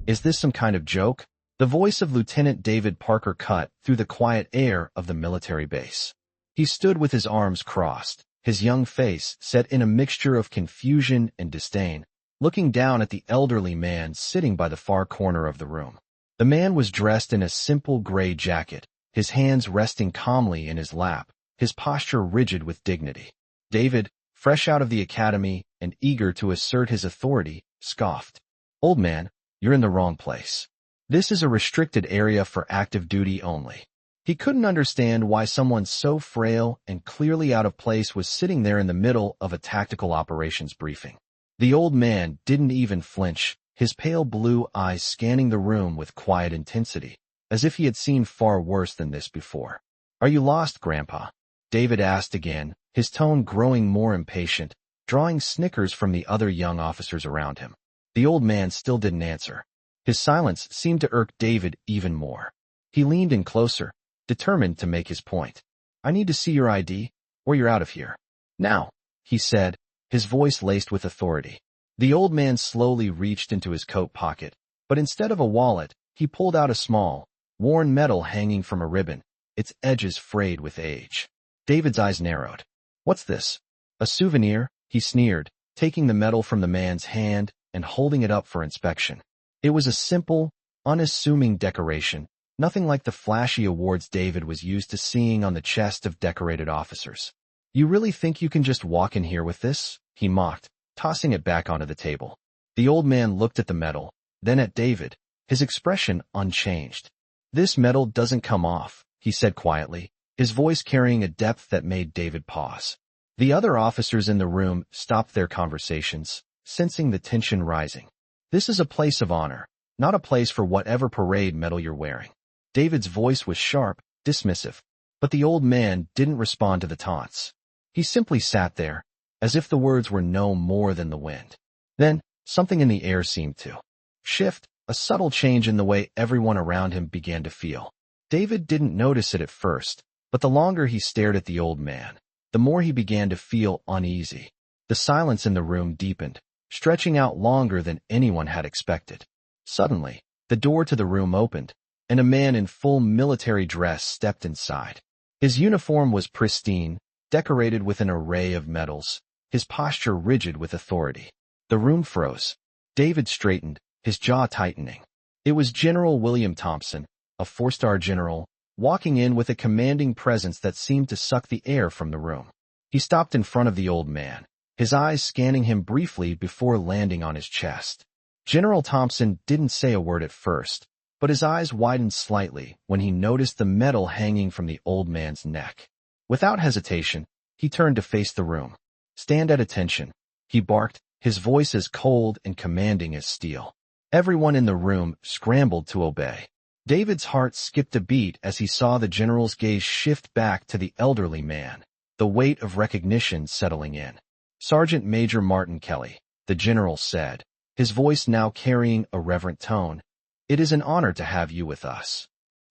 Is this some kind of joke? The voice of Lieutenant David Parker cut through the quiet air of the military base. He stood with his arms crossed, his young face set in a mixture of confusion and disdain, looking down at the elderly man sitting by the far corner of the room. The man was dressed in a simple gray jacket, his hands resting calmly in his lap, his posture rigid with dignity. David, fresh out of the academy and eager to assert his authority, scoffed. "Old man, you're in the wrong place. This is a restricted area for active duty only." He couldn't understand why someone so frail and clearly out of place was sitting there in the middle of a tactical operations briefing. The old man didn't even flinch, his pale blue eyes scanning the room with quiet intensity, as if he had seen far worse than this before. "Are you lost, Grandpa?" David asked again, his tone growing more impatient, drawing snickers from the other young officers around him. The old man still didn't answer. His silence seemed to irk David even more. He leaned in closer, determined to make his point. "I need to see your ID, or you're out of here. Now," he said, his voice laced with authority. The old man slowly reached into his coat pocket, but instead of a wallet, he pulled out a small, worn medal hanging from a ribbon, its edges frayed with age. David's eyes narrowed. "What's this? A souvenir?" he sneered, taking the medal from the man's hand and holding it up for inspection. It was a simple, unassuming decoration, nothing like the flashy awards David was used to seeing on the chest of decorated officers. "You really think you can just walk in here with this?" he mocked, tossing it back onto the table. The old man looked at the medal, then at David, his expression unchanged. "This medal doesn't come off," he said quietly, his voice carrying a depth that made David pause. The other officers in the room stopped their conversations, sensing the tension rising. "This is a place of honor, not a place for whatever parade medal you're wearing." David's voice was sharp, dismissive, but the old man didn't respond to the taunts. He simply sat there, as if the words were no more than the wind. Then, something in the air seemed to shift, a subtle change in the way everyone around him began to feel. David didn't notice it at first, but the longer he stared at the old man, the more he began to feel uneasy. The silence in the room deepened, stretching out longer than anyone had expected. Suddenly, the door to the room opened, and a man in full military dress stepped inside. His uniform was pristine, decorated with an array of medals, his posture rigid with authority. The room froze. David straightened, his jaw tightening. It was General William Thompson, a 4-star general, walking in with a commanding presence that seemed to suck the air from the room. He stopped in front of the old man, his eyes scanning him briefly before landing on his chest. General Thompson didn't say a word at first, but his eyes widened slightly when he noticed the medal hanging from the old man's neck. Without hesitation, he turned to face the room. "Stand at attention," he barked, his voice as cold and commanding as steel. Everyone in the room scrambled to obey. David's heart skipped a beat as he saw the general's gaze shift back to the elderly man, the weight of recognition settling in. "Sergeant Major Martin Kelly," the general said, his voice now carrying a reverent tone, "it is an honor to have you with us."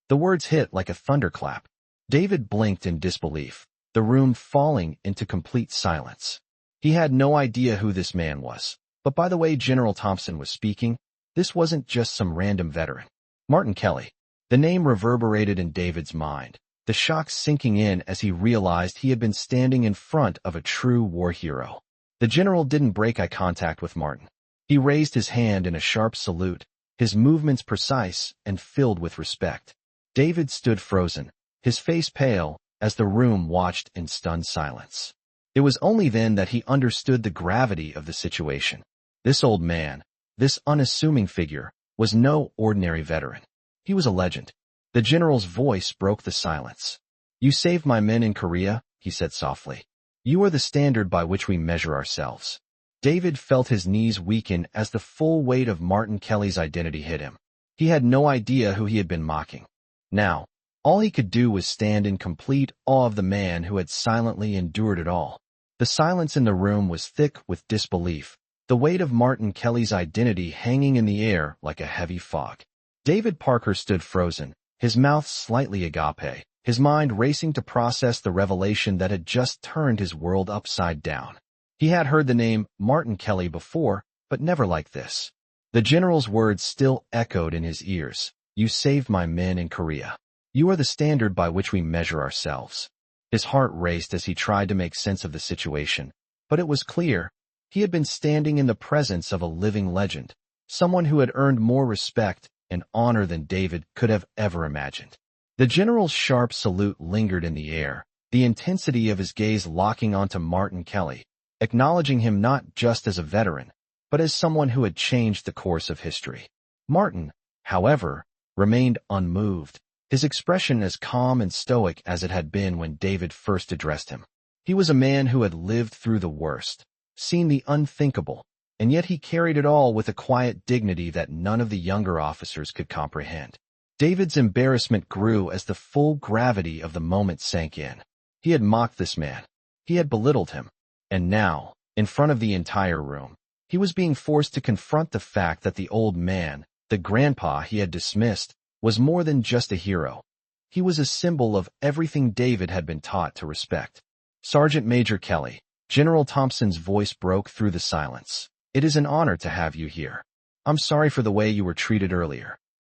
The words hit like a thunderclap. David blinked in disbelief, the room falling into complete silence. He had no idea who this man was, but by the way General Thompson was speaking, this wasn't just some random veteran. Martin Kelly. The name reverberated in David's mind, the shock sinking in as he realized he had been standing in front of a true war hero. The general didn't break eye contact with Martin. He raised his hand in a sharp salute, his movements precise and filled with respect. David stood frozen, his face pale, as the room watched in stunned silence. It was only then that he understood the gravity of the situation. This old man, this unassuming figure, was no ordinary veteran. He was a legend. The general's voice broke the silence. "You saved my men in Korea," he said softly. "You are the standard by which we measure ourselves." David felt his knees weaken as the full weight of Martin Kelly's identity hit him. He had no idea who he had been mocking. Now, all he could do was stand in complete awe of the man who had silently endured it all. The silence in the room was thick with disbelief, the weight of Martin Kelly's identity hanging in the air like a heavy fog. David Parker stood frozen, his mouth slightly agape, his mind racing to process the revelation that had just turned his world upside down. He had heard the name Martin Kelly before, but never like this. The general's words still echoed in his ears. You saved my men in Korea. You are the standard by which we measure ourselves. His heart raced as he tried to make sense of the situation, but it was clear. He had been standing in the presence of a living legend, someone who had earned more respect and honor than David could have ever imagined. The general's sharp salute lingered in the air, the intensity of his gaze locking onto Martin Kelly, acknowledging him not just as a veteran, but as someone who had changed the course of history. Martin, however, remained unmoved, his expression as calm and stoic as it had been when David first addressed him. He was a man who had lived through the worst, seen the unthinkable, and yet he carried it all with a quiet dignity that none of the younger officers could comprehend. David's embarrassment grew as the full gravity of the moment sank in. He had mocked this man. He had belittled him. And now, in front of the entire room, he was being forced to confront the fact that the old man, the grandpa he had dismissed, was more than just a hero. He was a symbol of everything David had been taught to respect. Sergeant Major Kelly, General Thompson's voice broke through the silence. It is an honor to have you here. I'm sorry for the way you were treated earlier.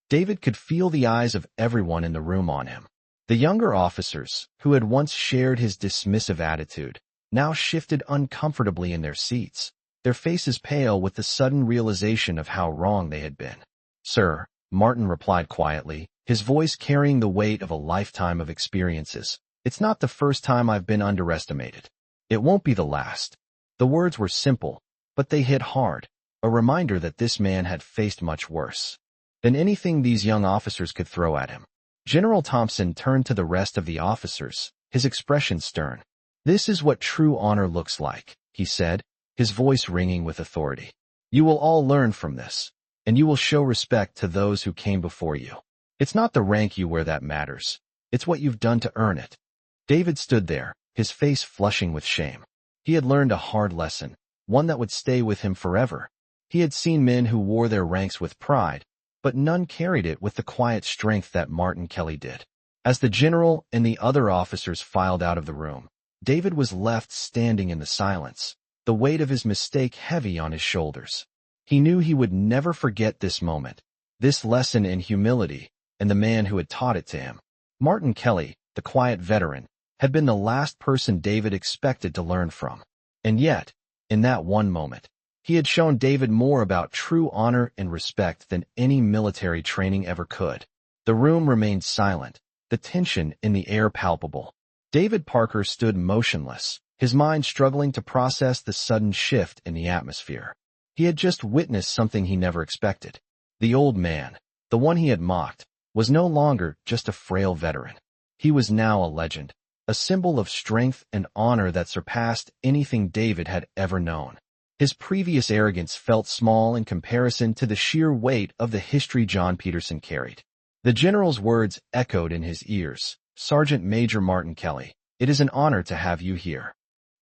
David could feel the eyes of everyone in the room on him. The younger officers, who had once shared his dismissive attitude, now shifted uncomfortably in their seats, their faces pale with the sudden realization of how wrong they had been. Sir, Martin replied quietly, his voice carrying the weight of a lifetime of experiences. It's not the first time I've been underestimated. It won't be the last. The words were simple, but they hit hard, a reminder that this man had faced much worse than anything these young officers could throw at him. General Thompson turned to the rest of the officers, his expression stern. This is what true honor looks like, he said, his voice ringing with authority. You will all learn from this, and you will show respect to those who came before you. It's not the rank you wear that matters. It's what you've done to earn it. David stood there, his face flushing with shame. He had learned a hard lesson, one that would stay with him forever. He had seen men who wore their ranks with pride, but none carried it with the quiet strength that Martin Kelly did. As the general and the other officers filed out of the room, David was left standing in the silence, the weight of his mistake heavy on his shoulders. He knew he would never forget this moment, this lesson in humility, and the man who had taught it to him. Martin Kelly, the quiet veteran, had been the last person David expected to learn from. And yet, in that one moment, he had shown David more about true honor and respect than any military training ever could. The room remained silent, the tension in the air palpable. David Parker stood motionless, his mind struggling to process the sudden shift in the atmosphere. He had just witnessed something he never expected. The old man, the one he had mocked, was no longer just a frail veteran. He was now a legend, a symbol of strength and honor that surpassed anything David had ever known. His previous arrogance felt small in comparison to the sheer weight of the history John Peterson carried. The general's words echoed in his ears. Sergeant Major Martin Kelly, it is an honor to have you here.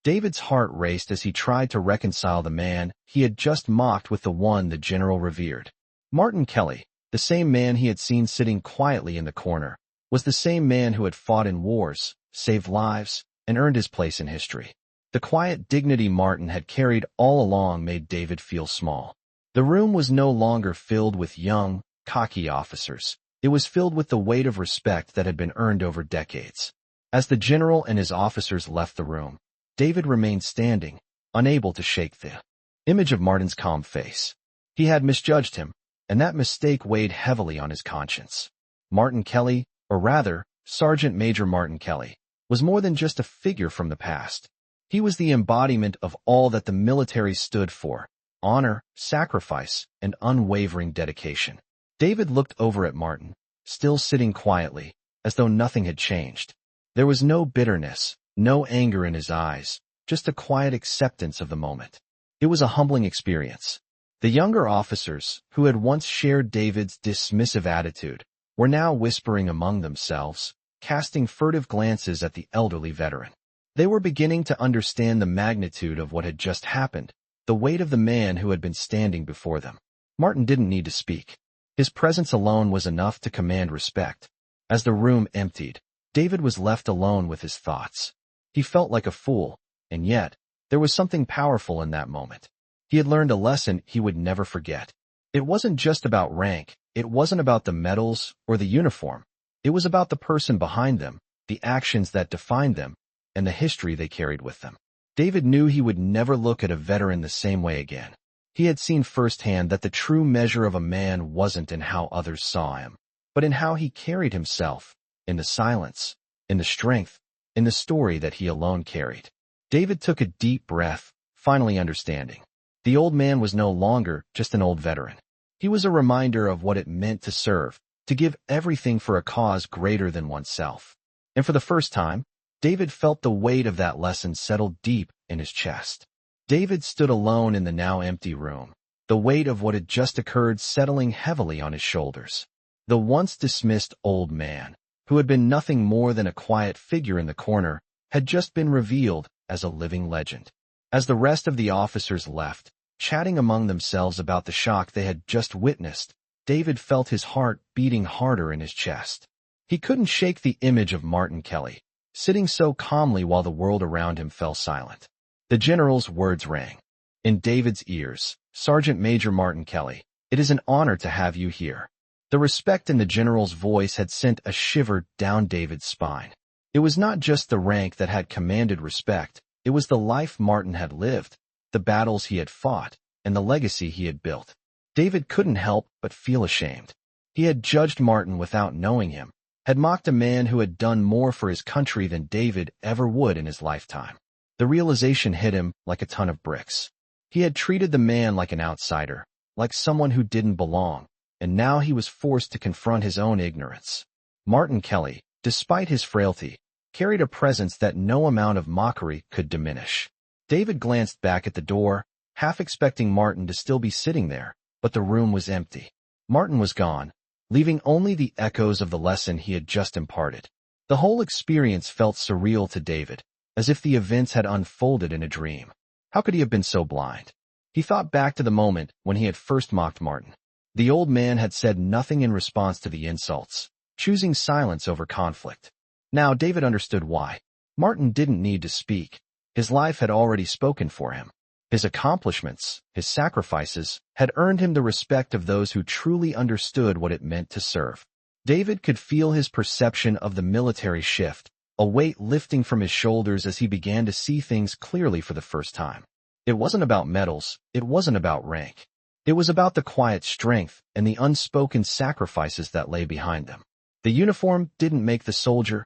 David's heart raced as he tried to reconcile the man he had just mocked with the one the general revered. Martin Kelly, the same man he had seen sitting quietly in the corner, was the same man who had fought in wars, saved lives, and earned his place in history. The quiet dignity Martin had carried all along made David feel small. The room was no longer filled with young, cocky officers. It was filled with the weight of respect that had been earned over decades. As the general and his officers left the room, David remained standing, unable to shake the image of Martin's calm face. He had misjudged him, and that mistake weighed heavily on his conscience. Martin Kelly, or rather, Sergeant Major Martin Kelly, was more than just a figure from the past. He was the embodiment of all that the military stood for: honor, sacrifice, and unwavering dedication. David looked over at Martin, still sitting quietly, as though nothing had changed. There was no bitterness, no anger in his eyes, just a quiet acceptance of the moment. It was a humbling experience. The younger officers, who had once shared David's dismissive attitude, were now whispering among themselves, casting furtive glances at the elderly veteran. They were beginning to understand the magnitude of what had just happened, the weight of the man who had been standing before them. Martin didn't need to speak. His presence alone was enough to command respect. As the room emptied, David was left alone with his thoughts. He felt like a fool, and yet, there was something powerful in that moment. He had learned a lesson he would never forget. It wasn't just about rank, it wasn't about the medals or the uniform. It was about the person behind them, the actions that defined them, and the history they carried with them. David knew he would never look at a veteran the same way again. He had seen firsthand that the true measure of a man wasn't in how others saw him, but in how he carried himself, in the silence, in the strength, in the story that he alone carried. David took a deep breath, finally understanding. The old man was no longer just an old veteran. He was a reminder of what it meant to serve, to give everything for a cause greater than oneself. And for the first time, David felt the weight of that lesson settle deep in his chest. David stood alone in the now empty room, the weight of what had just occurred settling heavily on his shoulders. The once dismissed old man, who had been nothing more than a quiet figure in the corner, had just been revealed as a living legend. As the rest of the officers left, chatting among themselves about the shock they had just witnessed, David felt his heart beating harder in his chest. He couldn't shake the image of Martin Kelly, sitting so calmly while the world around him fell silent. The general's words rang in David's ears. "Sergeant Major Martin Kelly, it is an honor to have you here." The respect in the general's voice had sent a shiver down David's spine. It was not just the rank that had commanded respect, it was the life Martin had lived, the battles he had fought, and the legacy he had built. David couldn't help but feel ashamed. He had judged Martin without knowing him, had mocked a man who had done more for his country than David ever would in his lifetime. The realization hit him like a ton of bricks. He had treated the man like an outsider, like someone who didn't belong, and now he was forced to confront his own ignorance. Martin Kelly, despite his frailty, carried a presence that no amount of mockery could diminish. David glanced back at the door, half expecting Martin to still be sitting there, but the room was empty. Martin was gone, leaving only the echoes of the lesson he had just imparted. The whole experience felt surreal to David, as if the events had unfolded in a dream. How could he have been so blind? He thought back to the moment when he had first mocked Martin. The old man had said nothing in response to the insults, choosing silence over conflict. Now David understood why. Martin didn't need to speak. His life had already spoken for him. His accomplishments, his sacrifices, had earned him the respect of those who truly understood what it meant to serve. David could feel his perception of the military shift, a weight lifting from his shoulders as he began to see things clearly for the first time. It wasn't about medals, it wasn't about rank. It was about the quiet strength and the unspoken sacrifices that lay behind them. The uniform didn't make the soldier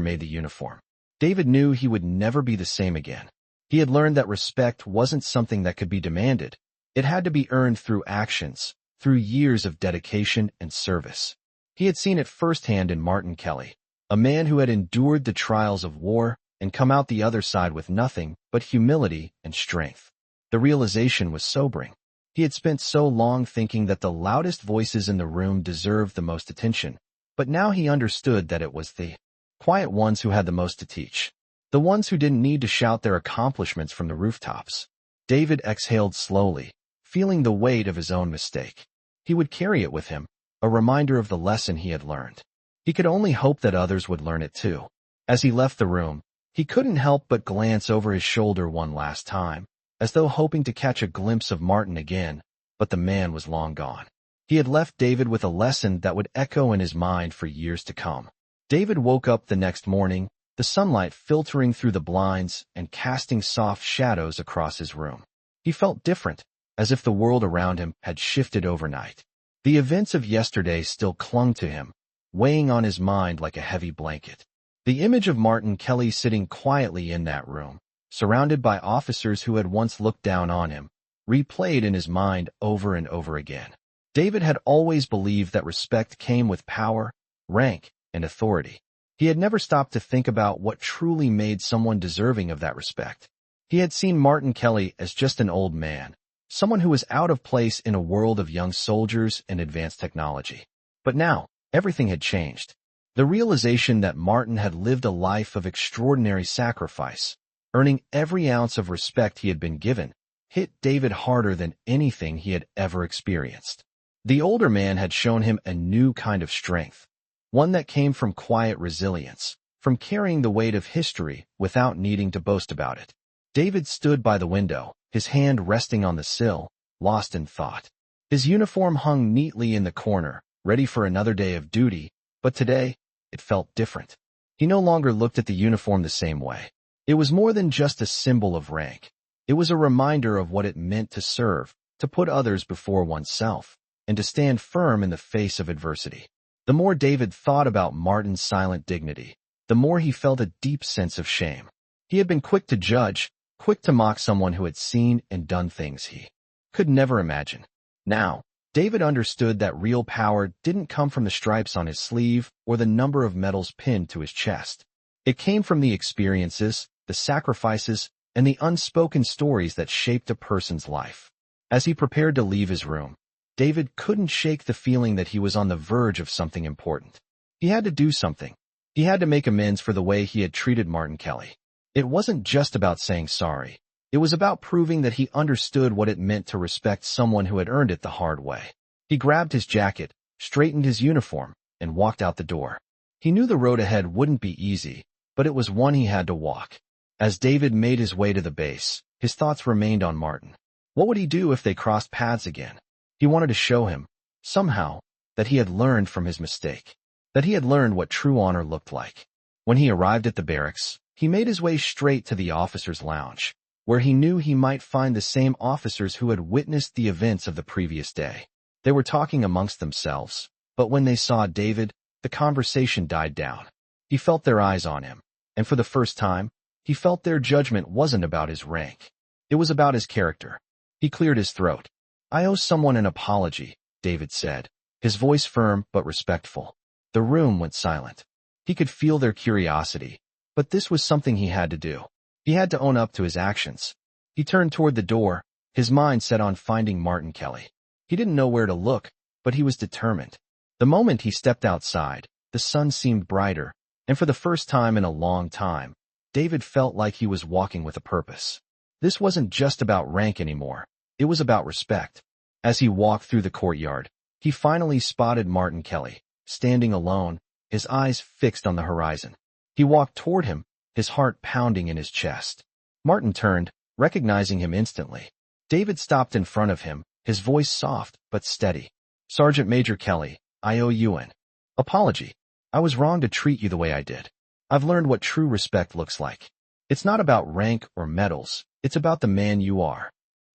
made the uniform. David knew he would never be the same again. He had learned that respect wasn't something that could be demanded. It had to be earned through actions, through years of dedication and service. He had seen it firsthand in Martin Kelly, a man who had endured the trials of war and come out the other side with nothing but humility and strength. The realization was sobering. He had spent so long thinking that the loudest voices in the room deserved the most attention, but now he understood that it was the quiet ones who had the most to teach, the ones who didn't need to shout their accomplishments from the rooftops. David exhaled slowly, feeling the weight of his own mistake. He would carry it with him, a reminder of the lesson he had learned. He could only hope that others would learn it too. As he left the room, he couldn't help but glance over his shoulder one last time, as though hoping to catch a glimpse of Martin again, but the man was long gone. He had left David with a lesson that would echo in his mind for years to come. David woke up the next morning, the sunlight filtering through the blinds and casting soft shadows across his room. He felt different, as if the world around him had shifted overnight. The events of yesterday still clung to him, weighing on his mind like a heavy blanket. The image of Martin Kelly sitting quietly in that room, surrounded by officers who had once looked down on him, replayed in his mind over and over again. David had always believed that respect came with power, rank, and authority. He had never stopped to think about what truly made someone deserving of that respect. He had seen Martin Kelly as just an old man, someone who was out of place in a world of young soldiers and advanced technology. But now, everything had changed. The realization that Martin had lived a life of extraordinary sacrifice, earning every ounce of respect he had been given, hit David harder than anything he had ever experienced. The older man had shown him a new kind of strength, one that came from quiet resilience, from carrying the weight of history without needing to boast about it. David stood by the window, his hand resting on the sill, lost in thought. His uniform hung neatly in the corner, ready for another day of duty, but today, it felt different. He no longer looked at the uniform the same way. It was more than just a symbol of rank. It was a reminder of what it meant to serve, to put others before oneself, and to stand firm in the face of adversity. The more David thought about Martin's silent dignity, the more he felt a deep sense of shame. He had been quick to judge, quick to mock someone who had seen and done things he could never imagine. Now, David understood that real power didn't come from the stripes on his sleeve or the number of medals pinned to his chest. It came from the experiences, the sacrifices, and the unspoken stories that shaped a person's life. As he prepared to leave his room, David couldn't shake the feeling that he was on the verge of something important. He had to do something. He had to make amends for the way he had treated Martin Kelly. It wasn't just about saying sorry. It was about proving that he understood what it meant to respect someone who had earned it the hard way. He grabbed his jacket, straightened his uniform, and walked out the door. He knew the road ahead wouldn't be easy, but it was one he had to walk. As David made his way to the base, his thoughts remained on Martin. What would he do if they crossed paths again? He wanted to show him, somehow, that he had learned from his mistake, that he had learned what true honor looked like. When he arrived at the barracks, he made his way straight to the officers' lounge, where he knew he might find the same officers who had witnessed the events of the previous day. They were talking amongst themselves, but when they saw David, the conversation died down. He felt their eyes on him, and for the first time, he felt their judgment wasn't about his rank. It was about his character. He cleared his throat. "I owe someone an apology," David said, his voice firm but respectful. The room went silent. He could feel their curiosity, but this was something he had to do. He had to own up to his actions. He turned toward the door, his mind set on finding Martin Kelly. He didn't know where to look, but he was determined. The moment he stepped outside, the sun seemed brighter, and for the first time in a long time, David felt like he was walking with a purpose. This wasn't just about rank anymore. It was about respect. As he walked through the courtyard, he finally spotted Martin Kelly, standing alone, his eyes fixed on the horizon. He walked toward him, his heart pounding in his chest. Martin turned, recognizing him instantly. David stopped in front of him, his voice soft but steady. "Sergeant Major Kelly, I owe you an apology. I was wrong to treat you the way I did. I've learned what true respect looks like. It's not about rank or medals, it's about the man you are."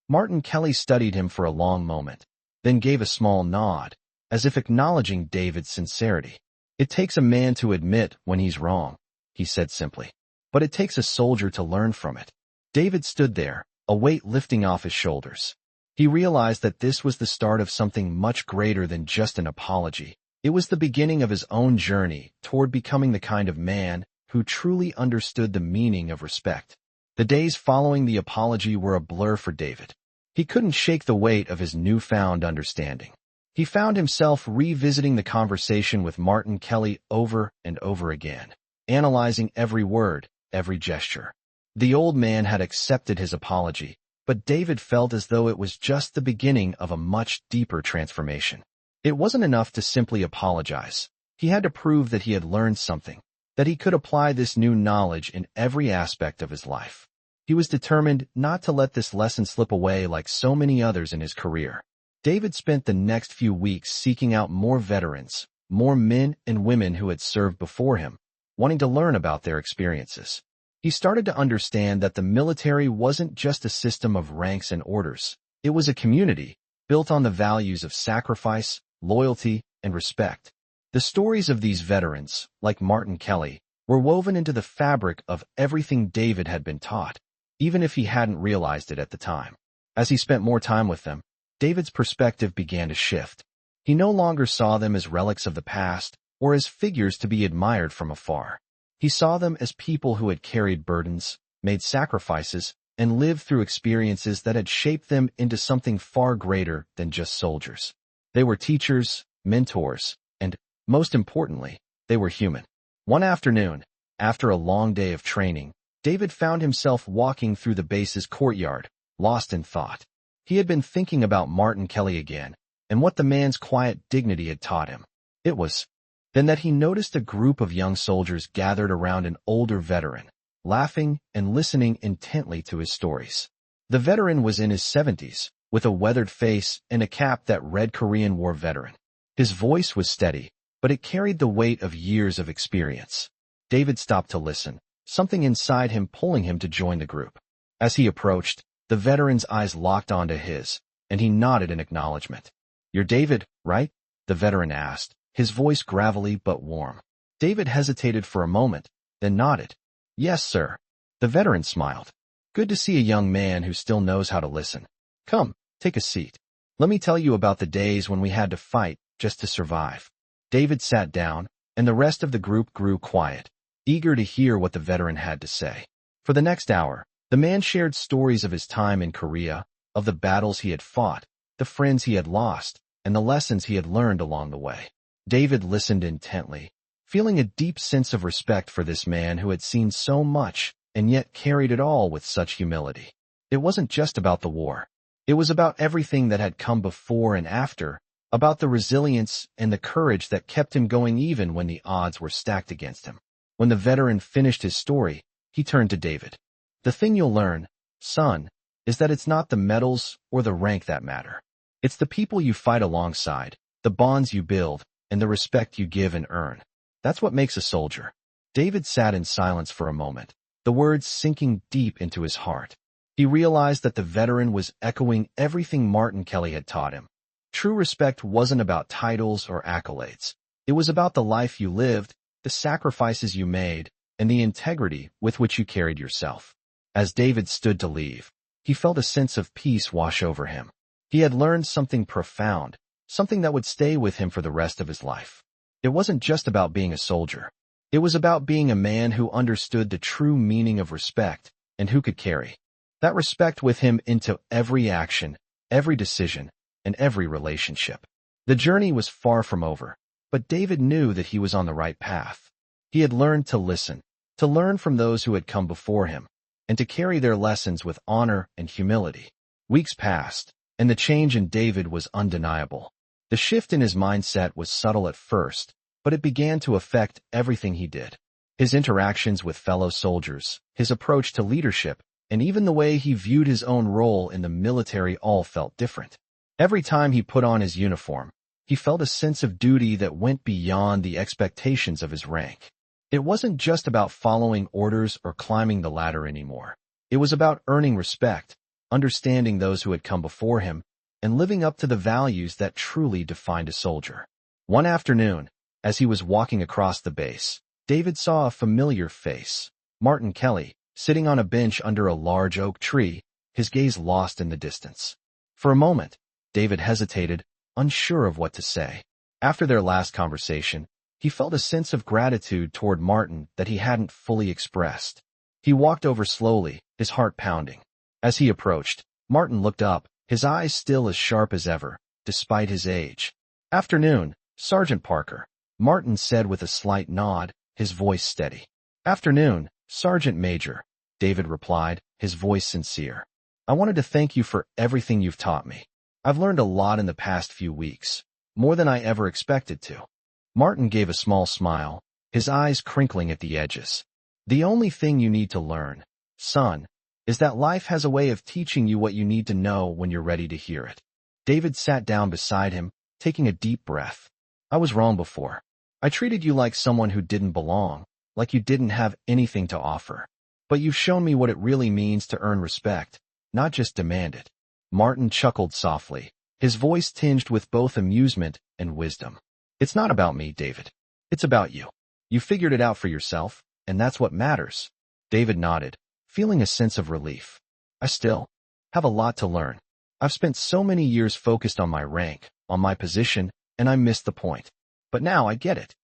Martin Kelly studied him for a long moment, then gave a small nod, as if acknowledging David's sincerity. "It takes a man to admit when he's wrong," he said simply. "But it takes a soldier to learn from it." David stood there, a weight lifting off his shoulders. He realized that this was the start of something much greater than just an apology. It was the beginning of his own journey toward becoming the kind of man who truly understood the meaning of respect. The days following the apology were a blur for David. He couldn't shake the weight of his newfound understanding. He found himself revisiting the conversation with Martin Kelly over and over again, analyzing every word, every gesture. The old man had accepted his apology, but David felt as though it was just the beginning of a much deeper transformation. It wasn't enough to simply apologize. He had to prove that he had learned something, that he could apply this new knowledge in every aspect of his life. He was determined not to let this lesson slip away like so many others in his career. David spent the next few weeks seeking out more veterans, more men and women who had served before him, wanting to learn about their experiences. He started to understand that the military wasn't just a system of ranks and orders. It was a community, built on the values of sacrifice, loyalty, and respect. The stories of these veterans, like Martin Kelly, were woven into the fabric of everything David had been taught, even if he hadn't realized it at the time. As he spent more time with them, David's perspective began to shift. He no longer saw them as relics of the past or as figures to be admired from afar. He saw them as people who had carried burdens, made sacrifices, and lived through experiences that had shaped them into something far greater than just soldiers. They were teachers, mentors, and, most importantly, they were human. One afternoon, after a long day of training, David found himself walking through the base's courtyard, lost in thought. He had been thinking about Martin Kelly again, and what the man's quiet dignity had taught him. It was then that he noticed a group of young soldiers gathered around an older veteran, laughing and listening intently to his stories. The veteran was in his 70s, with a weathered face and a cap that read Korean War veteran. His voice was steady, but it carried the weight of years of experience. David stopped to listen, something inside him pulling him to join the group. As he approached, the veteran's eyes locked onto his, and he nodded in acknowledgement. "You're David, right?" the veteran asked, his voice gravelly but warm. David hesitated for a moment, then nodded. "Yes, sir." The veteran smiled. "Good to see a young man who still knows how to listen. Come, take a seat. Let me tell you about the days when we had to fight just to survive." David sat down, and the rest of the group grew quiet, eager to hear what the veteran had to say. For the next hour, the man shared stories of his time in Korea, of the battles he had fought, the friends he had lost, and the lessons he had learned along the way. David listened intently, feeling a deep sense of respect for this man who had seen so much and yet carried it all with such humility. It wasn't just about the war. It was about everything that had come before and after, about the resilience and the courage that kept him going even when the odds were stacked against him. When the veteran finished his story, he turned to David. "The thing you'll learn, son, is that it's not the medals or the rank that matter. It's the people you fight alongside, the bonds you build, and the respect you give and earn. That's what makes a soldier." David sat in silence for a moment, the words sinking deep into his heart. He realized that the veteran was echoing everything Martin Kelly had taught him. True respect wasn't about titles or accolades. It was about the life you lived, the sacrifices you made, and the integrity with which you carried yourself. As David stood to leave, he felt a sense of peace wash over him. He had learned something profound, something that would stay with him for the rest of his life. It wasn't just about being a soldier. It was about being a man who understood the true meaning of respect and who could carry that respect with him into every action, every decision, and every relationship. The journey was far from over, but David knew that he was on the right path. He had learned to listen, to learn from those who had come before him, and to carry their lessons with honor and humility. Weeks passed, and the change in David was undeniable. The shift in his mindset was subtle at first, but it began to affect everything he did. His interactions with fellow soldiers, his approach to leadership, and even the way he viewed his own role in the military all felt different. Every time he put on his uniform, he felt a sense of duty that went beyond the expectations of his rank. It wasn't just about following orders or climbing the ladder anymore. It was about earning respect, understanding those who had come before him, and living up to the values that truly defined a soldier. One afternoon, as he was walking across the base, David saw a familiar face, Martin Kelly, sitting on a bench under a large oak tree, his gaze lost in the distance. For a moment, David hesitated, unsure of what to say. After their last conversation, he felt a sense of gratitude toward Martin that he hadn't fully expressed. He walked over slowly, his heart pounding. As he approached, Martin looked up, his eyes still as sharp as ever, despite his age. "Afternoon, Sergeant Parker," Martin said with a slight nod, his voice steady. "Afternoon, Sergeant Major," David replied, his voice sincere. "I wanted to thank you for everything you've taught me. I've learned a lot in the past few weeks, more than I ever expected to." Martin gave a small smile, his eyes crinkling at the edges. "The only thing you need to learn, son, is that life has a way of teaching you what you need to know when you're ready to hear it." David sat down beside him, taking a deep breath. "I was wrong before. I treated you like someone who didn't belong, like you didn't have anything to offer. But you've shown me what it really means to earn respect, not just demand it." Martin chuckled softly, his voice tinged with both amusement and wisdom. "It's not about me, David. It's about you. You figured it out for yourself, and that's what matters." David nodded, feeling a sense of relief. "I still have a lot to learn. I've spent so many years focused on my rank, on my position, and I missed the point. But now I get it."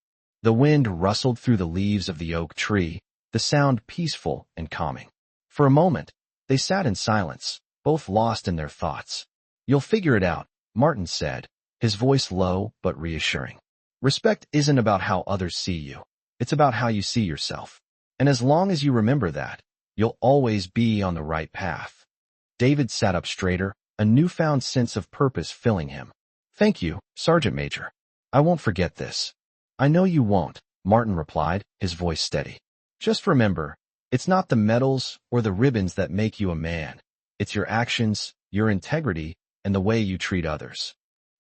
The wind rustled through the leaves of the oak tree, the sound peaceful and calming. For a moment, they sat in silence, both lost in their thoughts. "You'll figure it out," Martin said, his voice low but reassuring. "Respect isn't about how others see you. It's about how you see yourself. And as long as you remember that, you'll always be on the right path." David sat up straighter, a newfound sense of purpose filling him. "Thank you, Sergeant Major. I won't forget this." "I know you won't," Martin replied, his voice steady. "Just remember, it's not the medals or the ribbons that make you a man. It's your actions, your integrity, and the way you treat others.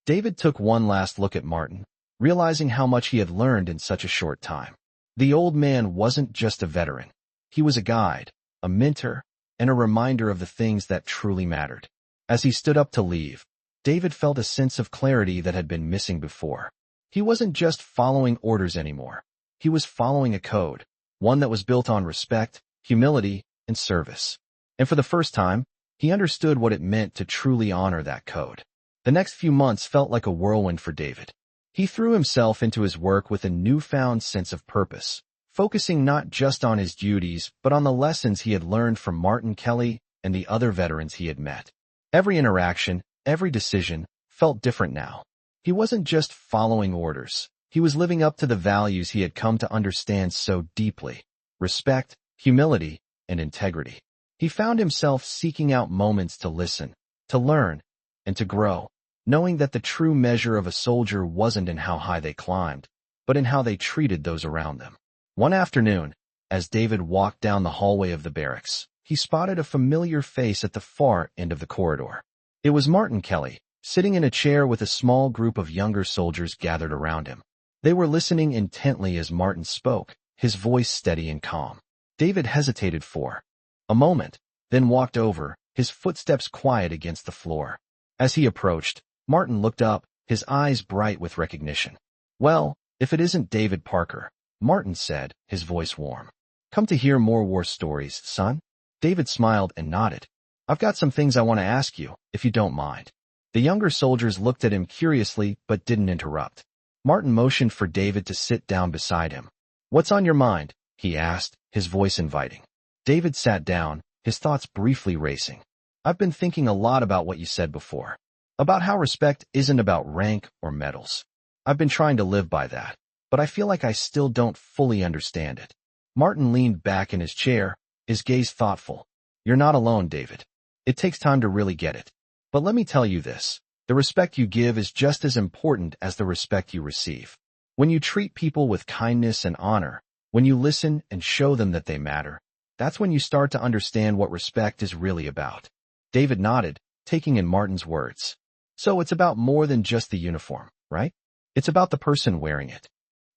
David took one last look at Martin, realizing how much he had learned in such a short time. The old man wasn't just a veteran. He was a guide, a mentor, and a reminder of the things that truly mattered. As he stood up to leave, David felt a sense of clarity that had been missing before. He wasn't just following orders anymore. He was following a code, one that was built on respect, humility, and service. And for the first time, he understood what it meant to truly honor that code. The next few months felt like a whirlwind for David. He threw himself into his work with a newfound sense of purpose, focusing not just on his duties but on the lessons he had learned from Martin Kelly and the other veterans he had met. Every interaction, every decision, felt different now. He wasn't just following orders. He was living up to the values he had come to understand so deeply: respect, humility, and integrity. He found himself seeking out moments to listen, to learn, and to grow, knowing that the true measure of a soldier wasn't in how high they climbed, but in how they treated those around them. One afternoon, as David walked down the hallway of the barracks, he spotted a familiar face at the far end of the corridor. It was Martin Kelly, sitting in a chair with a small group of younger soldiers gathered around him. They were listening intently as Martin spoke, his voice steady and calm. David hesitated for a moment, then walked over, his footsteps quiet against the floor. As he approached, Martin looked up, his eyes bright with recognition. "Well, if it isn't David Parker," Martin said, his voice warm. "Come to hear more war stories, son?" David smiled and nodded. "I've got some things I want to ask you, if you don't mind." The younger soldiers looked at him curiously but didn't interrupt. Martin motioned for David to sit down beside him. "What's on your mind?" he asked, his voice inviting. David sat down, his thoughts briefly racing. "I've been thinking a lot about what you said before, about how respect isn't about rank or medals. I've been trying to live by that, but I feel like I still don't fully understand it." Martin leaned back in his chair, his gaze thoughtful. "You're not alone, David. It takes time to really get it. But let me tell you this, the respect you give is just as important as the respect you receive. When you treat people with kindness and honor, when you listen and show them that they matter, that's when you start to understand what respect is really about." David nodded, taking in Martin's words. "So it's about more than just the uniform, right? It's about the person wearing it."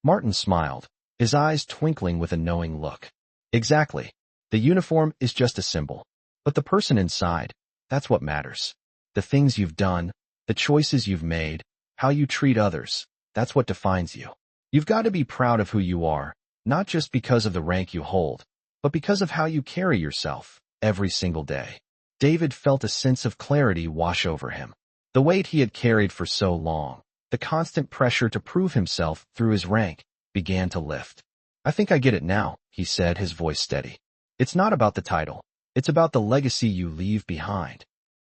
Martin smiled, his eyes twinkling with a knowing look. "Exactly. The uniform is just a symbol. But the person inside, that's what matters. The things you've done, the choices you've made, how you treat others, that's what defines you. You've got to be proud of who you are, not just because of the rank you hold, but because of how you carry yourself every single day." David felt a sense of clarity wash over him. The weight he had carried for so long, the constant pressure to prove himself through his rank, began to lift. "I think I get it now," he said, his voice steady. "It's not about the title. It's about the legacy you leave behind."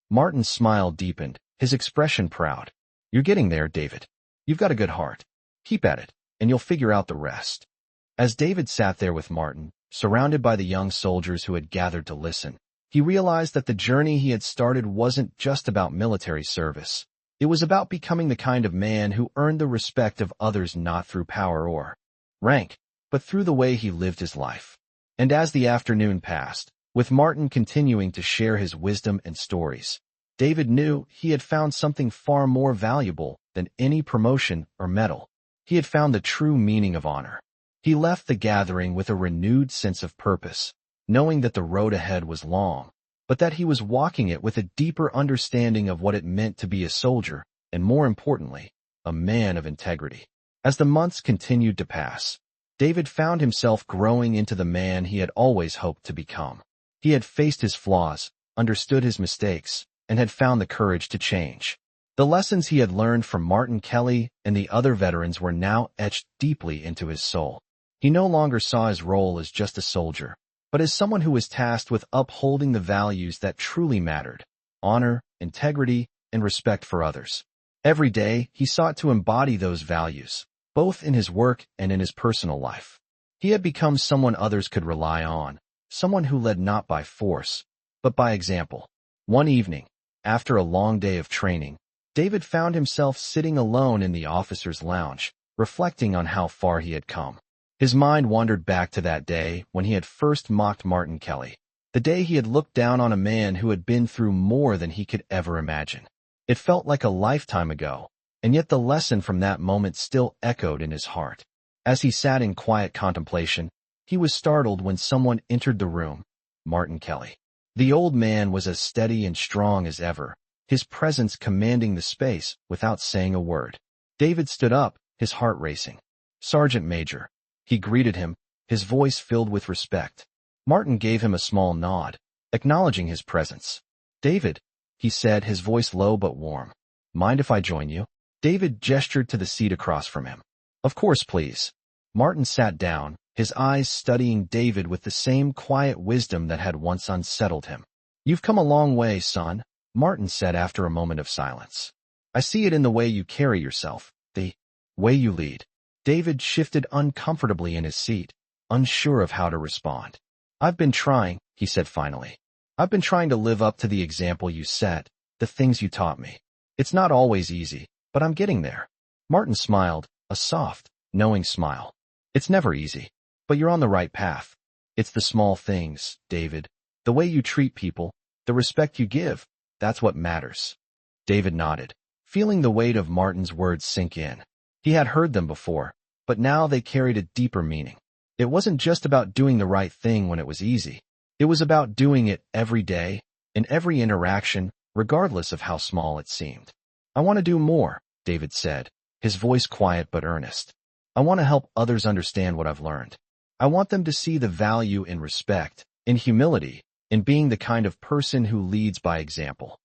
Martin's smile deepened, his expression proud. "You're getting there, David. You've got a good heart. Keep at it, and you'll figure out the rest." As David sat there with Martin, surrounded by the young soldiers who had gathered to listen, he realized that the journey he had started wasn't just about military service. It was about becoming the kind of man who earned the respect of others not through power or rank, but through the way he lived his life. And as the afternoon passed, with Martin continuing to share his wisdom and stories, David knew he had found something far more valuable than any promotion or medal. He had found the true meaning of honor. He left the gathering with a renewed sense of purpose, knowing that the road ahead was long, but that he was walking it with a deeper understanding of what it meant to be a soldier, and more importantly, a man of integrity. As the months continued to pass, David found himself growing into the man he had always hoped to become. He had faced his flaws, understood his mistakes, and had found the courage to change. The lessons he had learned from Martin Kelly and the other veterans were now etched deeply into his soul. He no longer saw his role as just a soldier, but as someone who was tasked with upholding the values that truly mattered: honor, integrity, and respect for others. Every day, he sought to embody those values, both in his work and in his personal life. He had become someone others could rely on, someone who led not by force, but by example. One evening, after a long day of training, David found himself sitting alone in the officers' lounge, reflecting on how far he had come. His mind wandered back to that day when he had first mocked Martin Kelly, the day he had looked down on a man who had been through more than he could ever imagine. It felt like a lifetime ago, and yet the lesson from that moment still echoed in his heart. As he sat in quiet contemplation, he was startled when someone entered the room, Martin Kelly. The old man was as steady and strong as ever, his presence commanding the space without saying a word. David stood up, his heart racing. "Sergeant Major." He greeted him, his voice filled with respect. Martin gave him a small nod, acknowledging his presence. "David," he said, his voice low but warm. "Mind if I join you?" David gestured to the seat across from him. "Of course, please." Martin sat down, his eyes studying David with the same quiet wisdom that had once unsettled him. "You've come a long way, son," Martin said after a moment of silence. "I see it in the way you carry yourself, the way you lead." David shifted uncomfortably in his seat, unsure of how to respond. "I've been trying," he said finally. "I've been trying to live up to the example you set, the things you taught me. It's not always easy, but I'm getting there." Martin smiled, a soft, knowing smile. "It's never easy, but you're on the right path. It's the small things, David. The way you treat people, the respect you give, that's what matters." David nodded, feeling the weight of Martin's words sink in. He had heard them before, but now they carried a deeper meaning. It wasn't just about doing the right thing when it was easy. It was about doing it every day, in every interaction, regardless of how small it seemed. "I want to do more," David said, his voice quiet but earnest. "I want to help others understand what I've learned. I want them to see the value in respect, in humility, in being the kind of person who leads by example."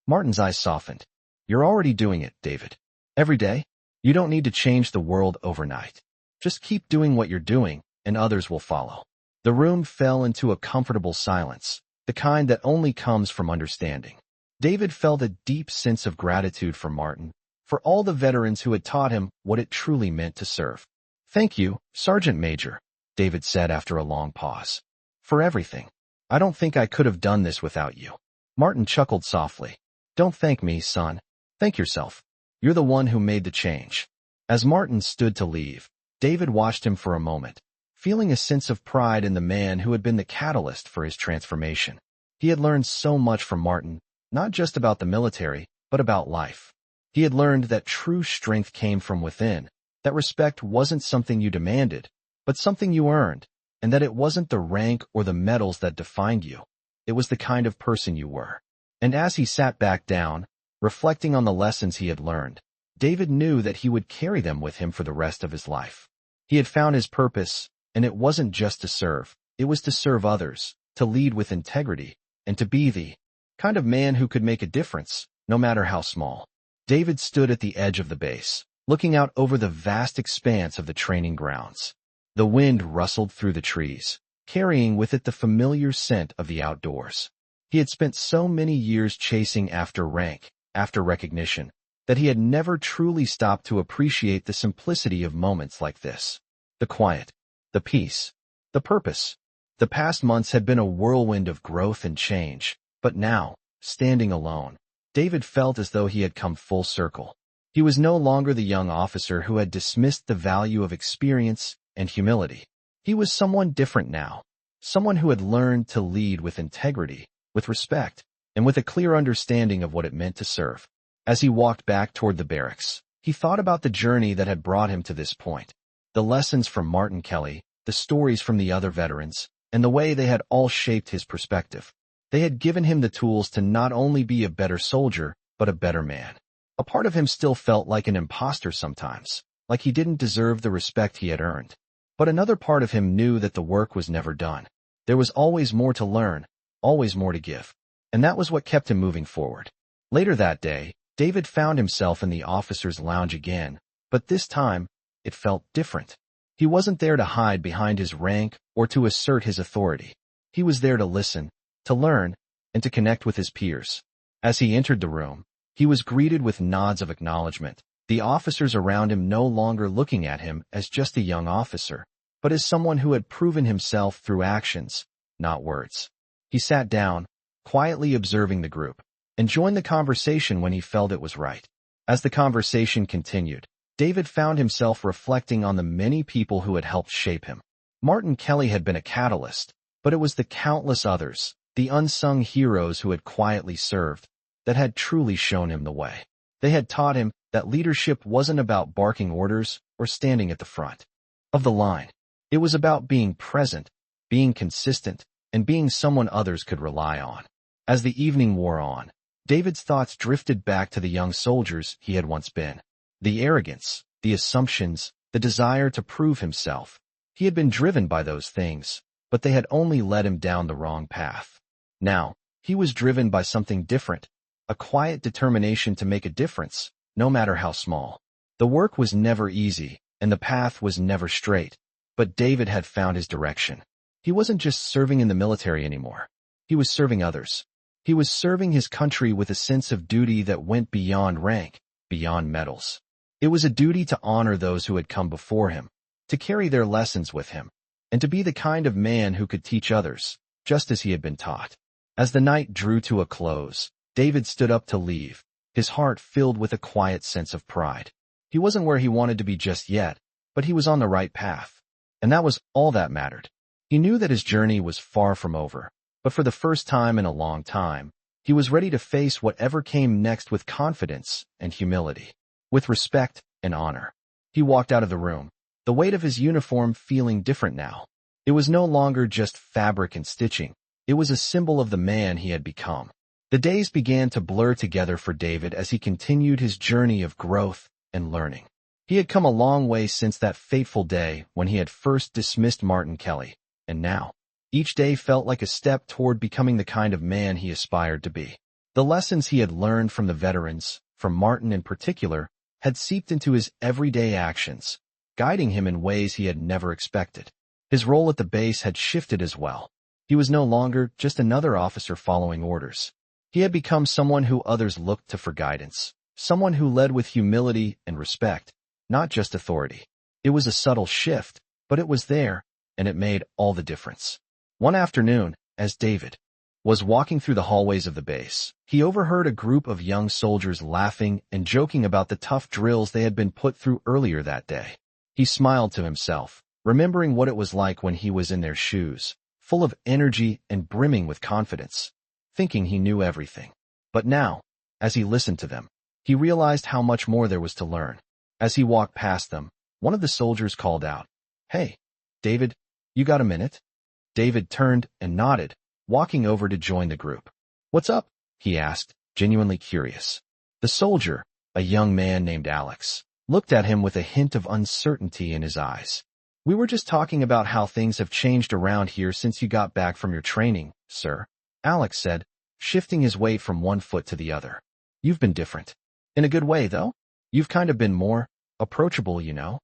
Martin's eyes softened. "You're already doing it, David. Every day? You don't need to change the world overnight. Just keep doing what you're doing, and others will follow." The room fell into a comfortable silence, the kind that only comes from understanding. David felt a deep sense of gratitude for Martin, for all the veterans who had taught him what it truly meant to serve. "Thank you, Sergeant Major," David said after a long pause. "For everything. I don't think I could have done this without you." Martin chuckled softly. "Don't thank me, son. Thank yourself. You're the one who made the change." As Martin stood to leave, David watched him for a moment, feeling a sense of pride in the man who had been the catalyst for his transformation. He had learned so much from Martin, not just about the military, but about life. He had learned that true strength came from within, that respect wasn't something you demanded, but something you earned, and that it wasn't the rank or the medals that defined you. It was the kind of person you were. And as he sat back down, reflecting on the lessons he had learned, David knew that he would carry them with him for the rest of his life. He had found his purpose, and it wasn't just to serve. It was to serve others, to lead with integrity, and to be the kind of man who could make a difference, no matter how small. David stood at the edge of the base, looking out over the vast expanse of the training grounds. The wind rustled through the trees, carrying with it the familiar scent of the outdoors. He had spent so many years chasing after rank, after recognition, that he had never truly stopped to appreciate the simplicity of moments like this. The quiet, the peace, the purpose. The past months had been a whirlwind of growth and change, but now, standing alone, David felt as though he had come full circle. He was no longer the young officer who had dismissed the value of experience and humility. He was someone different now, someone who had learned to lead with integrity, with respect, and with a clear understanding of what it meant to serve. As he walked back toward the barracks, he thought about the journey that had brought him to this point. The lessons from Martin Kelly, the stories from the other veterans, and the way they had all shaped his perspective. They had given him the tools to not only be a better soldier, but a better man. A part of him still felt like an imposter sometimes, like he didn't deserve the respect he had earned. But another part of him knew that the work was never done. There was always more to learn, always more to give. And that was what kept him moving forward. Later that day, David found himself in the officers' lounge again, but this time, it felt different. He wasn't there to hide behind his rank or to assert his authority. He was there to listen, to learn, and to connect with his peers. As he entered the room, he was greeted with nods of acknowledgement, the officers around him no longer looking at him as just a young officer, but as someone who had proven himself through actions, not words. He sat down, quietly observing the group, and joined the conversation when he felt it was right. As the conversation continued, David found himself reflecting on the many people who had helped shape him. Martin Kelly had been a catalyst, but it was the countless others, the unsung heroes who had quietly served, that had truly shown him the way. They had taught him that leadership wasn't about barking orders or standing at the front of the line. It was about being present, being consistent, and being someone others could rely on. As the evening wore on, David's thoughts drifted back to the young soldiers he had once been. The arrogance, the assumptions, the desire to prove himself. He had been driven by those things, but they had only led him down the wrong path. Now, he was driven by something different, a quiet determination to make a difference, no matter how small. The work was never easy, and the path was never straight, but David had found his direction. He wasn't just serving in the military anymore. He was serving others. He was serving his country with a sense of duty that went beyond rank, beyond medals. It was a duty to honor those who had come before him, to carry their lessons with him, and to be the kind of man who could teach others, just as he had been taught. As the night drew to a close, David stood up to leave, his heart filled with a quiet sense of pride. He wasn't where he wanted to be just yet, but he was on the right path. And that was all that mattered. He knew that his journey was far from over, but for the first time in a long time, he was ready to face whatever came next with confidence and humility, with respect and honor. He walked out of the room, the weight of his uniform feeling different now. It was no longer just fabric and stitching. It was a symbol of the man he had become. The days began to blur together for David as he continued his journey of growth and learning. He had come a long way since that fateful day when he had first dismissed Martin Kelly, and now, each day felt like a step toward becoming the kind of man he aspired to be. The lessons he had learned from the veterans, from Martin in particular, had seeped into his everyday actions, guiding him in ways he had never expected. His role at the base had shifted as well. He was no longer just another officer following orders. He had become someone who others looked to for guidance, someone who led with humility and respect, not just authority. It was a subtle shift, but it was there, and it made all the difference. One afternoon, as David was walking through the hallways of the base, he overheard a group of young soldiers laughing and joking about the tough drills they had been put through earlier that day. He smiled to himself, remembering what it was like when he was in their shoes, full of energy and brimming with confidence, thinking he knew everything. But now, as he listened to them, he realized how much more there was to learn. As he walked past them, one of the soldiers called out, "Hey, David, you got a minute?" David turned and nodded, walking over to join the group. "What's up?" he asked, genuinely curious. The soldier, a young man named Alex, looked at him with a hint of uncertainty in his eyes. "We were just talking about how things have changed around here since you got back from your training, sir," Alex said, shifting his weight from one foot to the other. "You've been different. In a good way, though. You've kind of been more approachable, you know."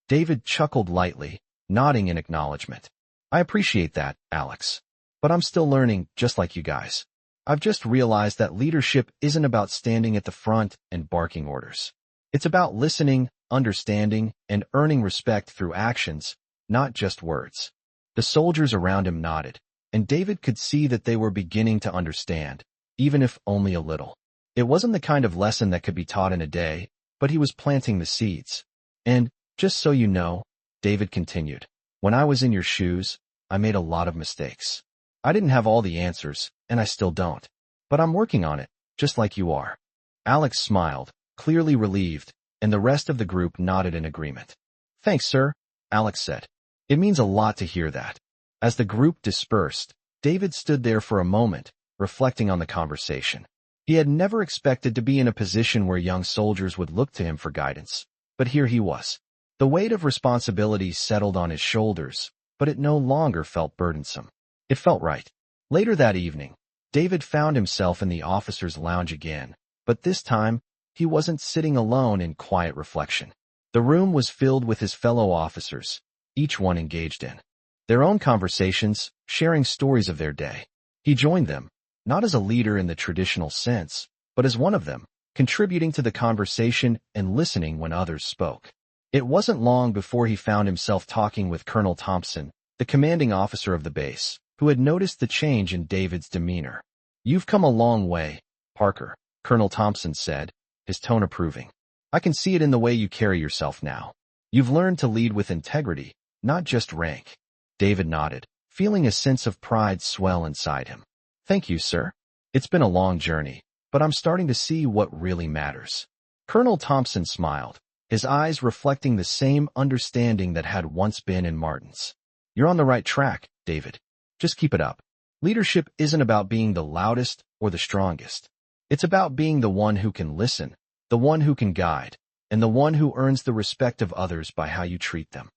David chuckled lightly, nodding in acknowledgement. "I appreciate that, Alex. But I'm still learning, just like you guys. I've just realized that leadership isn't about standing at the front and barking orders. It's about listening, understanding, and earning respect through actions, not just words." The soldiers around him nodded, and David could see that they were beginning to understand, even if only a little. It wasn't the kind of lesson that could be taught in a day, but he was planting the seeds. "And, just so you know," David continued, "when I was in your shoes, I made a lot of mistakes. I didn't have all the answers, and I still don't. But I'm working on it, just like you are." Alex smiled, clearly relieved, and the rest of the group nodded in agreement. "Thanks, sir," Alex said. "It means a lot to hear that." As the group dispersed, David stood there for a moment, reflecting on the conversation. He had never expected to be in a position where young soldiers would look to him for guidance, but here he was. The weight of responsibility settled on his shoulders, but it no longer felt burdensome. It felt right. Later that evening, David found himself in the officers' lounge again, but this time, he wasn't sitting alone in quiet reflection. The room was filled with his fellow officers, each one engaged in their own conversations, sharing stories of their day. He joined them, not as a leader in the traditional sense, but as one of them, contributing to the conversation and listening when others spoke. It wasn't long before he found himself talking with Colonel Thompson, the commanding officer of the base, who had noticed the change in David's demeanor. "You've come a long way, Parker," Colonel Thompson said, his tone approving. "I can see it in the way you carry yourself now. You've learned to lead with integrity, not just rank." David nodded, feeling a sense of pride swell inside him. "Thank you, sir. It's been a long journey, but I'm starting to see what really matters." Colonel Thompson smiled, his eyes reflecting the same understanding that had once been in Martin's. You're on the right track, David. Just keep it up. Leadership isn't about being the loudest or the strongest. It's about being the one who can listen, the one who can guide, and the one who earns the respect of others by how you treat them.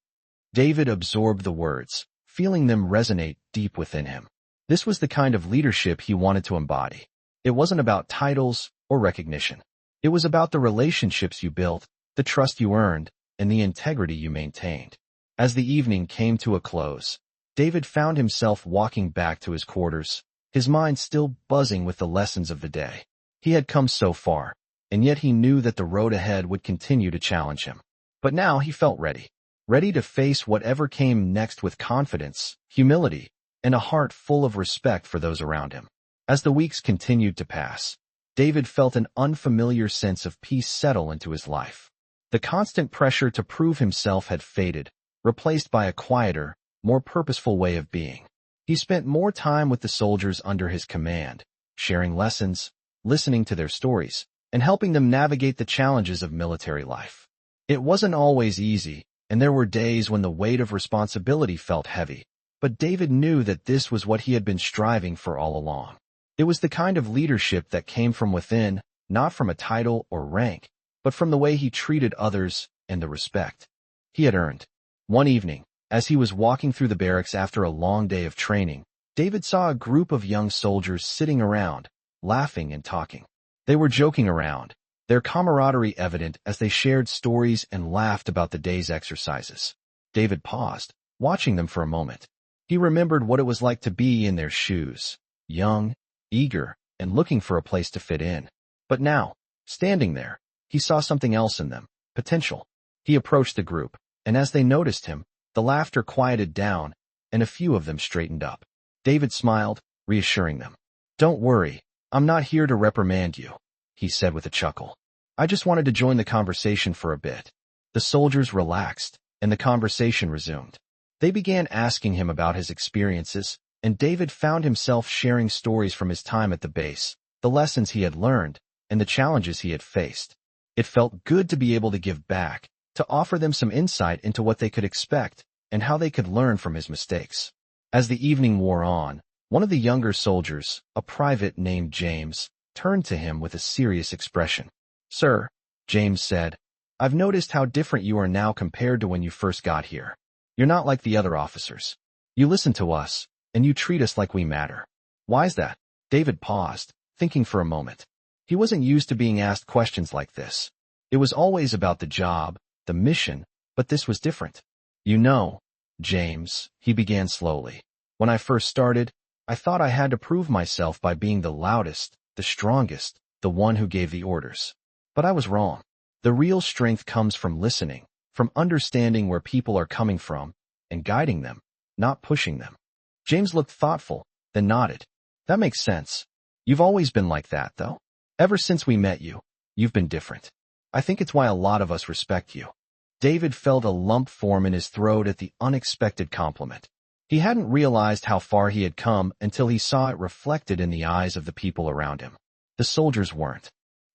David absorbed the words, feeling them resonate deep within him. This was the kind of leadership he wanted to embody. It wasn't about titles or recognition. It was about the relationships you built, the trust you earned, and the integrity you maintained. As the evening came to a close, David found himself walking back to his quarters, his mind still buzzing with the lessons of the day. He had come so far, and yet he knew that the road ahead would continue to challenge him. But now he felt ready to face whatever came next with confidence, humility, and a heart full of respect for those around him. As the weeks continued to pass, David felt an unfamiliar sense of peace settle into his life. The constant pressure to prove himself had faded, replaced by a quieter, more purposeful way of being. He spent more time with the soldiers under his command, sharing lessons, listening to their stories, and helping them navigate the challenges of military life. It wasn't always easy, and there were days when the weight of responsibility felt heavy, but David knew that this was what he had been striving for all along. It was the kind of leadership that came from within, not from a title or rank, but from the way he treated others and the respect he had earned. One evening, as he was walking through the barracks after a long day of training, David saw a group of young soldiers sitting around, laughing and talking. They were joking around, their camaraderie evident as they shared stories and laughed about the day's exercises. David paused, watching them for a moment. He remembered what it was like to be in their shoes, young, eager, and looking for a place to fit in. But now, standing there, he saw something else in them, potential. He approached the group, and as they noticed him, the laughter quieted down, and a few of them straightened up. David smiled, reassuring them. Don't worry, I'm not here to reprimand you, he said with a chuckle. I just wanted to join the conversation for a bit. The soldiers relaxed, and the conversation resumed. They began asking him about his experiences, and David found himself sharing stories from his time at the base, the lessons he had learned, and the challenges he had faced. It felt good to be able to give back, to offer them some insight into what they could expect and how they could learn from his mistakes. As the evening wore on, one of the younger soldiers, a private named James, turned to him with a serious expression. Sir, James said, I've noticed how different you are now compared to when you first got here. You're not like the other officers. You listen to us, and you treat us like we matter. Why's that? David paused, thinking for a moment. He wasn't used to being asked questions like this. It was always about the job, the mission, but this was different. You know, James, he began slowly. When I first started, I thought I had to prove myself by being the loudest, the strongest, the one who gave the orders. But I was wrong. The real strength comes from listening, from understanding where people are coming from, and guiding them, not pushing them. James looked thoughtful, then nodded. That makes sense. You've always been like that, though. Ever since we met you, you've been different. I think it's why a lot of us respect you. David felt a lump form in his throat at the unexpected compliment. He hadn't realized how far he had come until he saw it reflected in the eyes of the people around him. The soldiers weren't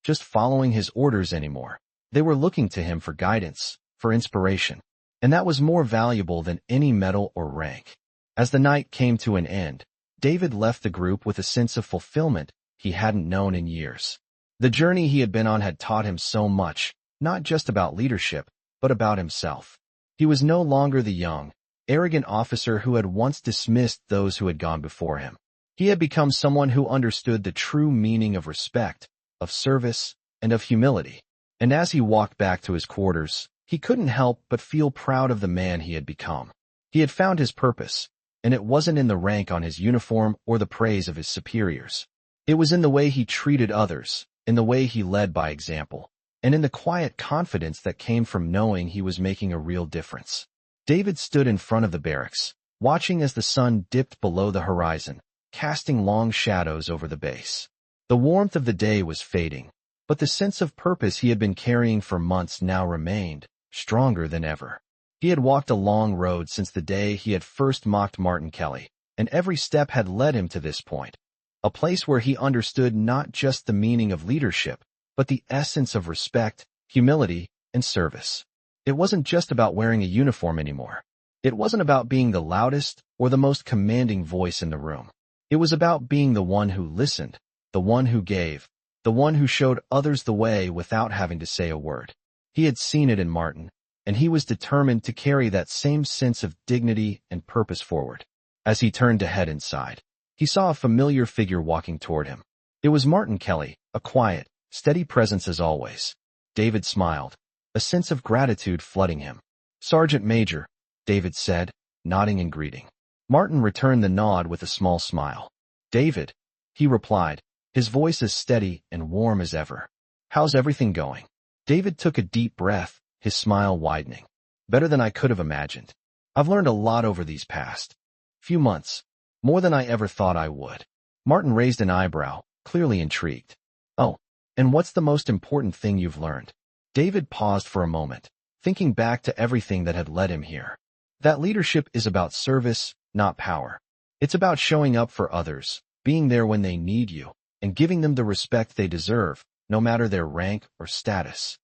just following his orders anymore. They were looking to him for guidance, for inspiration, and that was more valuable than any medal or rank. As the night came to an end, David left the group with a sense of fulfillment he hadn't known in years. The journey he had been on had taught him so much, not just about leadership, but about himself. He was no longer the young, arrogant officer who had once dismissed those who had gone before him. He had become someone who understood the true meaning of respect, of service, and of humility. And as he walked back to his quarters, he couldn't help but feel proud of the man he had become. He had found his purpose, and it wasn't in the rank on his uniform or the praise of his superiors. It was in the way he treated others, in the way he led by example, and in the quiet confidence that came from knowing he was making a real difference. David stood in front of the barracks, watching as the sun dipped below the horizon, casting long shadows over the base. The warmth of the day was fading, but the sense of purpose he had been carrying for months now remained, stronger than ever. He had walked a long road since the day he had first mocked Martin Kelly, and every step had led him to this point, a place where he understood not just the meaning of leadership, but the essence of respect, humility, and service. It wasn't just about wearing a uniform anymore. It wasn't about being the loudest or the most commanding voice in the room. It was about being the one who listened, the one who gave, the one who showed others the way without having to say a word. He had seen it in Martin, and he was determined to carry that same sense of dignity and purpose forward. As he turned to head inside, he saw a familiar figure walking toward him. It was Martin Kelly, a quiet, steady presence as always. David smiled, a sense of gratitude flooding him. "Sergeant Major," David said, nodding in greeting. Martin returned the nod with a small smile. "David," he replied, his voice as steady and warm as ever. "How's everything going?" David took a deep breath, his smile widening. "Better than I could have imagined. I've learned a lot over these past few months, more than I ever thought I would." Martin raised an eyebrow, clearly intrigued. "Oh, and what's the most important thing you've learned?" David paused for a moment, thinking back to everything that had led him here. That leadership is about service, not power. It's about showing up for others, being there when they need you, and giving them the respect they deserve, no matter their rank or status.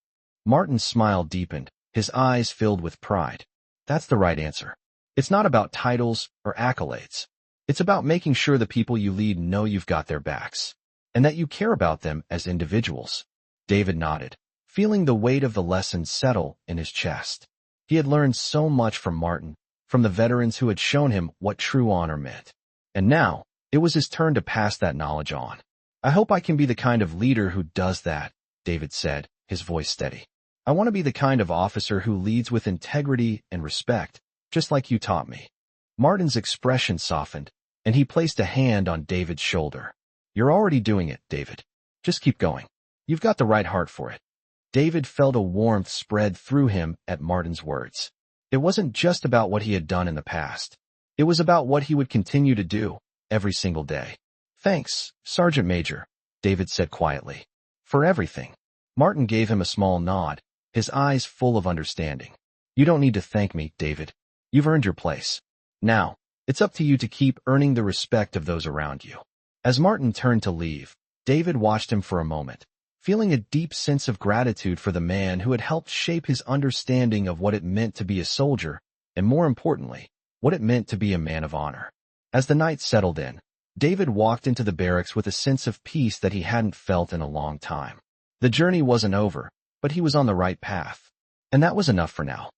Martin's smile deepened, his eyes filled with pride. "That's the right answer. It's not about titles or accolades. It's about making sure the people you lead know you've got their backs, and that you care about them as individuals." David nodded, feeling the weight of the lesson settle in his chest. He had learned so much from Martin, from the veterans who had shown him what true honor meant. And now, it was his turn to pass that knowledge on. "I hope I can be the kind of leader who does that," David said, his voice steady. "I want to be the kind of officer who leads with integrity and respect, just like you taught me." Martin's expression softened, and he placed a hand on David's shoulder. "You're already doing it, David. Just keep going. You've got the right heart for it." David felt a warmth spread through him at Martin's words. It wasn't just about what he had done in the past. It was about what he would continue to do, every single day. "Thanks, Sergeant Major," David said quietly. "For everything." Martin gave him a small nod, his eyes full of understanding. "You don't need to thank me, David. You've earned your place. Now, it's up to you to keep earning the respect of those around you." As Martin turned to leave, David watched him for a moment, feeling a deep sense of gratitude for the man who had helped shape his understanding of what it meant to be a soldier, and more importantly, what it meant to be a man of honor. As the night settled in, David walked into the barracks with a sense of peace that he hadn't felt in a long time. The journey wasn't over, but he was on the right path. And that was enough for now.